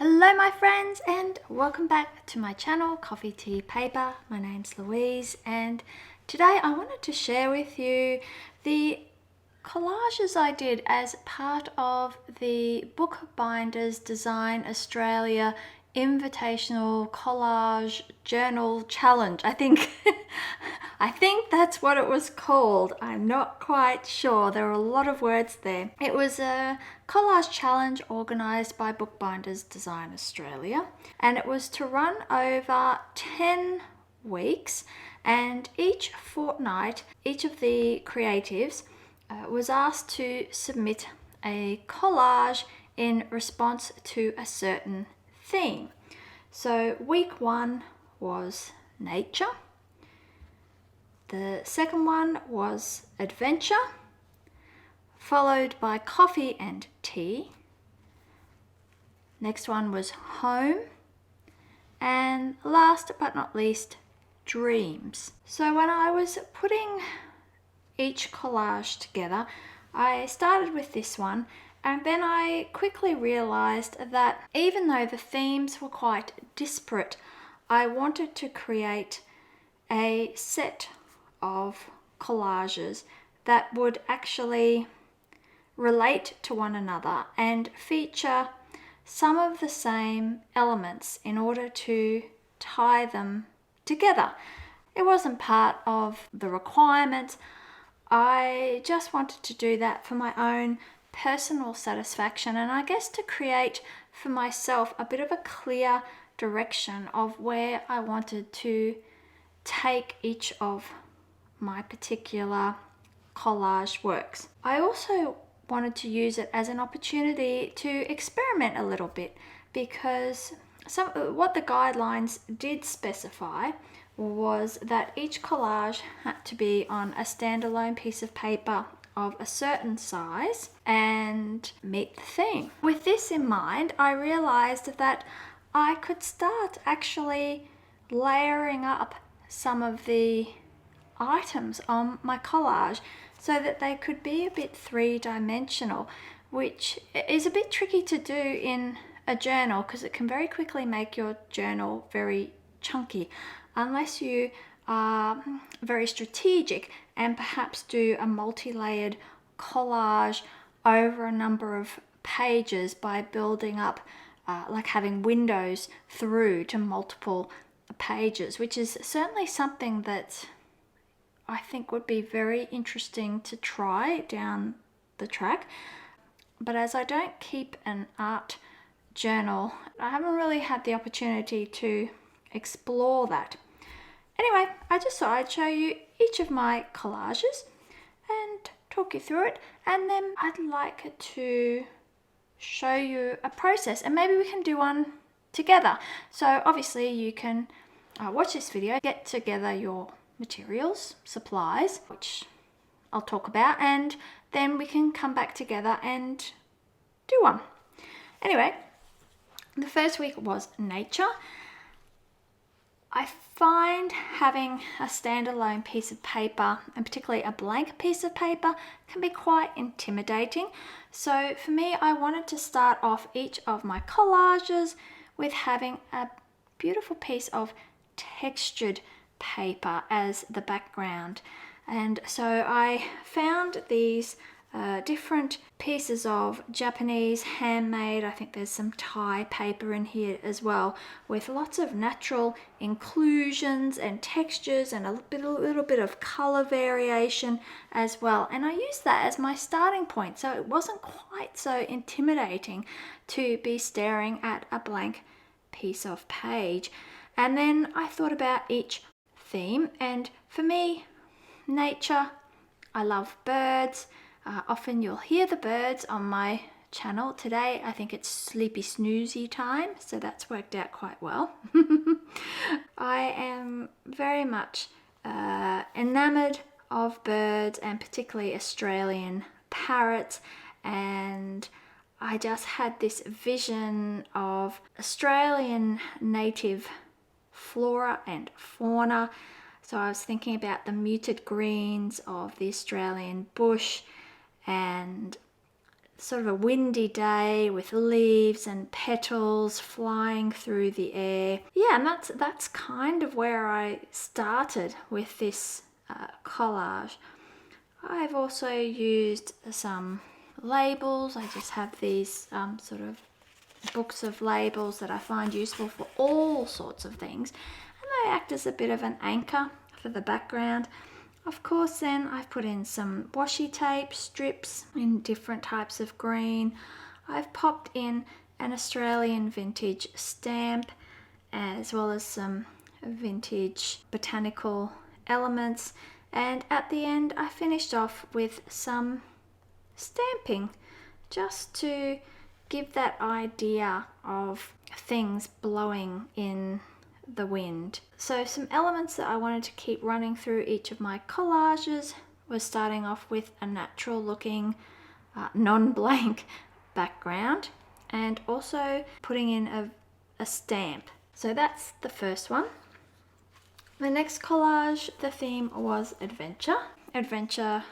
Hello my friends and welcome back to my channel Coffee Tea Paper. My name's Louise and today I wanted to share with you the collages I did as part of the Bookbinders Design Australia Invitational Collage Journal Challenge. I think that's what it was called. I'm not quite sure. There are a lot of words there. It was a collage challenge organised by Bookbinders Design Australia, and it was to run over 10 weeks, and each fortnight each of the creatives was asked to submit a collage in response to a certain theme. So week 1 was nature, the second one was adventure, followed by coffee and tea. Next one was home, and last but not least, dreams. So when I was putting each collage together, I started with this one, and then I quickly realized that even though the themes were quite disparate, I wanted to create a set of collages that would actually relate to one another and feature some of the same elements in order to tie them together. It wasn't part of the requirements. I just wanted to do that for my own personal satisfaction, and I guess to create for myself a bit of a clear direction of where I wanted to take each of my particular collage works. I also wanted to use it as an opportunity to experiment a little bit, because what the guidelines did specify was that each collage had to be on a standalone piece of paper of a certain size and meet the theme. With this in mind, I realized that I could start actually layering up some of the items on my collage so that they could be a bit three-dimensional, which is a bit tricky to do in a journal because it can very quickly make your journal very chunky unless you are very strategic and perhaps do a multi-layered collage over a number of pages by building up like having windows through to multiple pages, which is certainly something that I think would be very interesting to try down the track. But as I don't keep an art journal, I haven't really had the opportunity to explore that. Anyway, I just thought I'd show you each of my collages and talk you through it, and then I'd like to show you a process, and maybe we can do one together. So obviously you can watch this video, get together your materials, supplies, which I'll talk about, and then we can come back together and do one. Anyway, the first week was nature. I find having a standalone piece of paper, and particularly a blank piece of paper, can be quite intimidating. So for me, I wanted to start off each of my collages with having a beautiful piece of textured paper as the background. And so I found these different pieces of Japanese handmade, I think there's some Thai paper in here as well, with lots of natural inclusions and textures and a little bit of color variation as well. And I used that as my starting point, so it wasn't quite so intimidating to be staring at a blank piece of page. And then I thought about each theme, and for me, nature, I love birds. Often you'll hear the birds on my channel. Today I think it's sleepy snoozy time, so that's worked out quite well. I am very much enamored of birds, and particularly Australian parrots, and I just had this vision of Australian native flora and fauna. So I was thinking about the muted greens of the Australian bush and sort of a windy day with leaves and petals flying through the air. Yeah, and that's kind of where I started with this collage. I've also used some labels. I just have these sort of books of labels that I find useful for all sorts of things, and they act as a bit of an anchor for the background. Of course, then I've put in some washi tape strips in different types of green. I've popped in an Australian vintage stamp, as well as some vintage botanical elements, and at the end I finished off with some stamping, just to give that idea of things blowing in the wind. So some elements that I wanted to keep running through each of my collages was starting off with a natural looking non-blank background, and also putting in a stamp. So that's the first one. The next collage, the theme was adventure. Adventure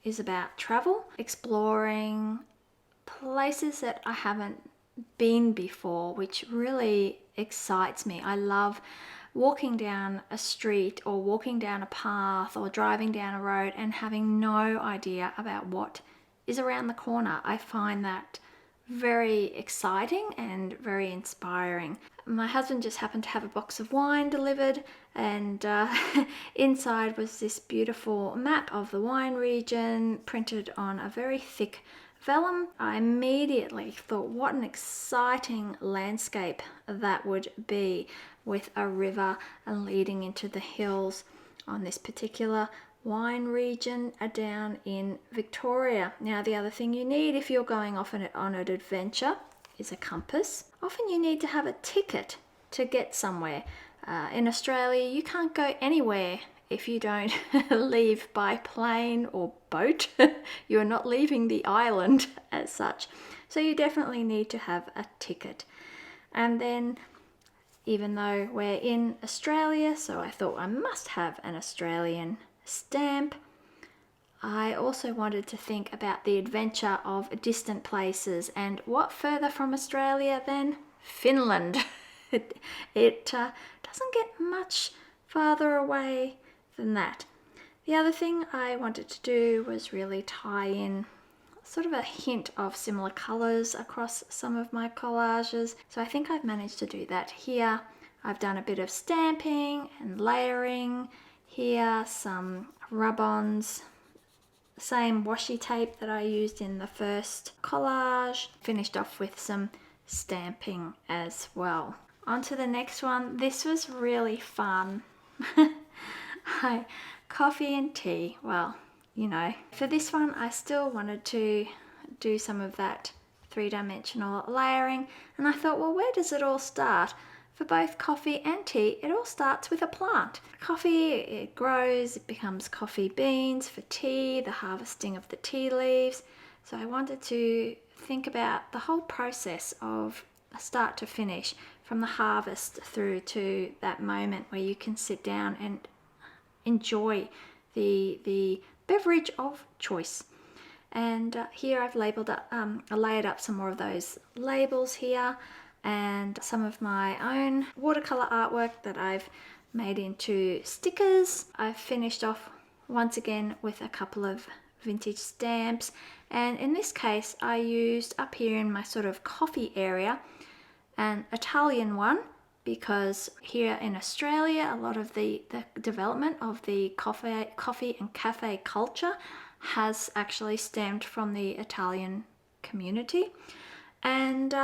is about travel, exploring places that I haven't been before, which really excites me. I love walking down a street or walking down a path or driving down a road and having no idea about what is around the corner. I find that very exciting and very inspiring. My husband just happened to have a box of wine delivered, and inside was this beautiful map of the wine region printed on a very thick vellum. I immediately thought what an exciting landscape that would be, with a river and leading into the hills on this particular wine region down in Victoria. Now, the other thing you need if you're going off on an adventure is a compass. Often you need to have a ticket to get somewhere. In Australia, you can't go anywhere if you don't leave by plane or boat. You're not leaving the island as such. So you definitely need to have a ticket. And then, even though we're in Australia, so I thought I must have an Australian stamp, I also wanted to think about the adventure of distant places, and what further from Australia than Finland. It doesn't get much farther away than that. The other thing I wanted to do was really tie in sort of a hint of similar colours across some of my collages. So I think I've managed to do that here. I've done a bit of stamping and layering here, some rub-ons, same washi tape that I used in the first collage. Finished off with some stamping as well. On to the next one. This was really fun. Coffee and tea. Well, you know, for this one I still wanted to do some of that three-dimensional layering, and I thought, well, where does it all start? For both coffee and tea, it all starts with a plant. Coffee, it grows, it becomes coffee beans. For tea, the harvesting of the tea leaves. So I wanted to think about the whole process of start to finish, from the harvest through to that moment where you can sit down and enjoy the beverage of choice. And here I've layered up some more of those labels here, and some of my own watercolor artwork that I've made into stickers. I've finished off once again with a couple of vintage stamps, and in this case I used, up here in my sort of coffee area, an Italian one, because here in Australia a lot of the development of the coffee and cafe culture has actually stemmed from the Italian community. And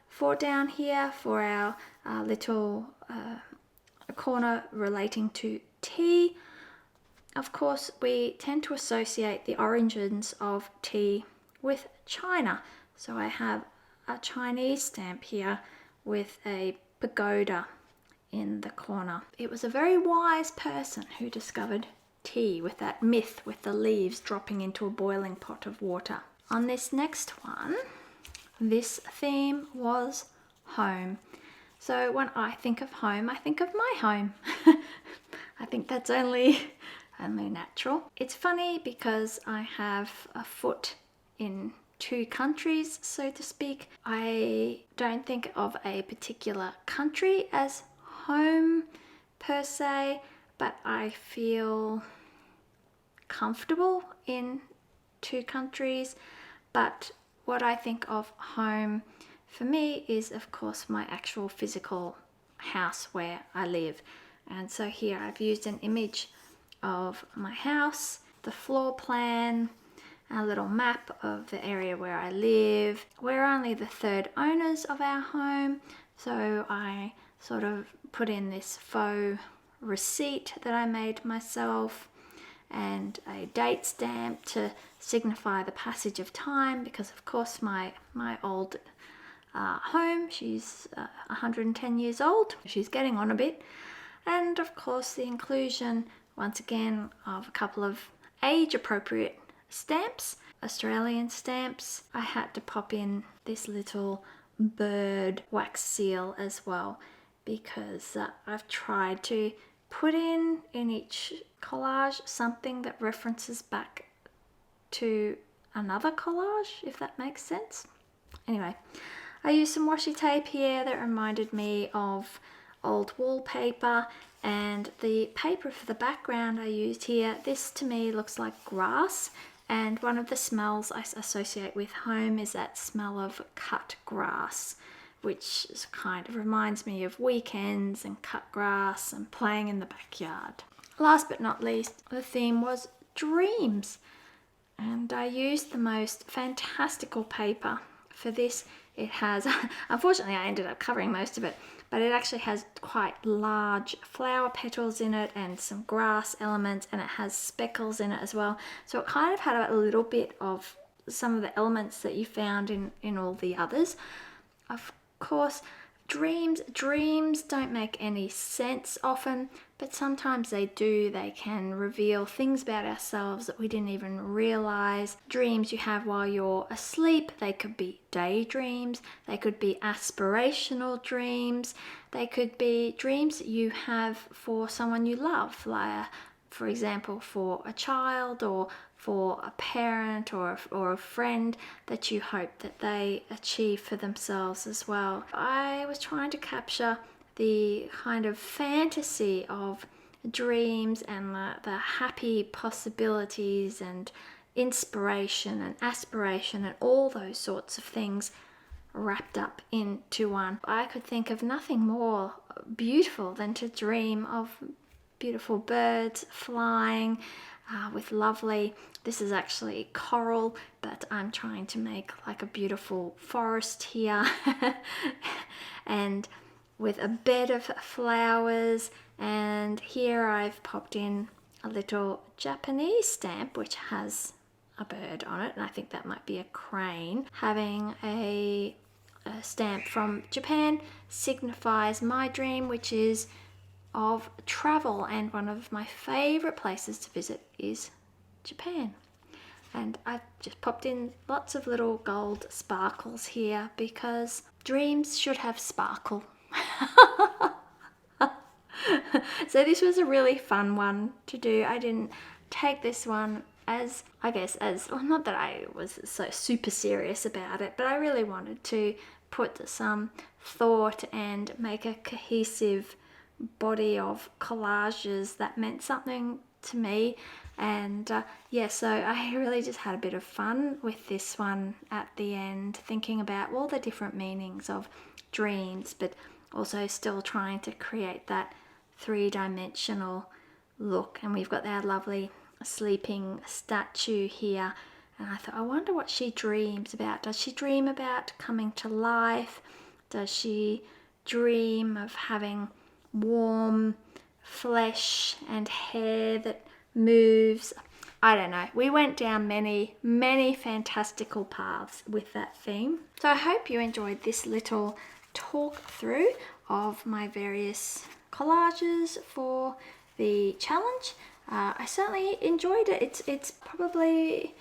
for down here, for our little corner relating to tea, of course we tend to associate the origins of tea with China. So I have a Chinese stamp here with a pagoda in the corner. It was a very wise person who discovered tea, with that myth with the leaves dropping into a boiling pot of water. On this next one, this theme was home. So when I think of home, I think of my home. I think that's only natural. It's funny because I have a foot in two countries, so to speak. I don't think of a particular country as home per se, but I feel comfortable in two countries. But what I think of home for me is, of course, my actual physical house where I live. And so here I've used an image of my house, the floor plan, a little map of the area where I live. We're only the third owners of our home, so I sort of put in this faux receipt that I made myself and a date stamp to signify the passage of time, because of course my old home, she's 110 years old, she's getting on a bit. And of course the inclusion once again of a couple of age appropriate stamps, Australian stamps. I had to pop in this little bird wax seal as well, because I've tried to put in each collage something that references back to another collage, if that makes sense. Anyway, I used some washi tape here that reminded me of old wallpaper, and the paper for the background I used here, this to me looks like grass, and one of the smells I associate with home is that smell of cut grass, which kind of reminds me of weekends and cut grass and playing in the backyard. Last but not least, the theme was dreams, and I used the most fantastical paper for this. It has, unfortunately I ended up covering most of it, but it actually has quite large flower petals in it and some grass elements, and it has speckles in it as well. So it kind of had a little bit of some of the elements that you found in all the others. Of course, dreams don't make any sense often, but sometimes they do. They can reveal things about ourselves that we didn't even realize. Dreams you have while you're asleep, they could be daydreams, they could be aspirational dreams, they could be dreams that you have for someone you love, like for example for a child or for a parent or a friend that you hope that they achieve for themselves as well. I was trying to capture the kind of fantasy of dreams and the happy possibilities and inspiration and aspiration and all those sorts of things wrapped up into one. I could think of nothing more beautiful than to dream of beautiful birds flying with lovely, this is actually coral, but I'm trying to make like a beautiful forest here and with a bed of flowers. And here I've popped in a little Japanese stamp which has a bird on it, and I think that might be a crane. Having a stamp from Japan signifies my dream, which is of travel, and one of my favorite places to visit is Japan. And I've just popped in lots of little gold sparkles here because dreams should have sparkle. So this was a really fun one to do. I didn't take this one as, I guess, as, well, not that I was so super serious about it, but I really wanted to put some thought and make a cohesive body of collages that meant something to me. And yeah, so I really just had a bit of fun with this one at the end, thinking about all the different meanings of dreams, but also still trying to create that three-dimensional look. And we've got our lovely sleeping statue here, and I thought, I wonder what she dreams about. Does she dream about coming to life? Does she dream of having warm flesh and hair that moves? I don't know. We went down many fantastical paths with that theme. So I hope you enjoyed this little talk through of my various collages for the challenge. I certainly enjoyed it. It's probably,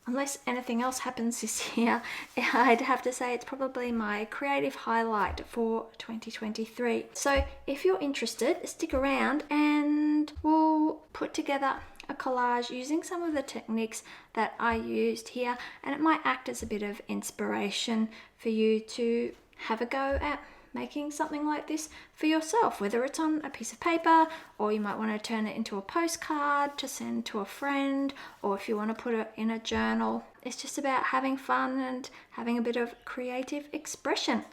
unless anything else happens this year, I'd have to say it's probably my creative highlight for 2023. So if you're interested, stick around and we'll put together a collage using some of the techniques that I used here, and it might act as a bit of inspiration for you to have a go at making something like this for yourself, whether it's on a piece of paper, or you might want to turn it into a postcard to send to a friend, or if you want to put it in a journal. It's just about having fun and having a bit of creative expression.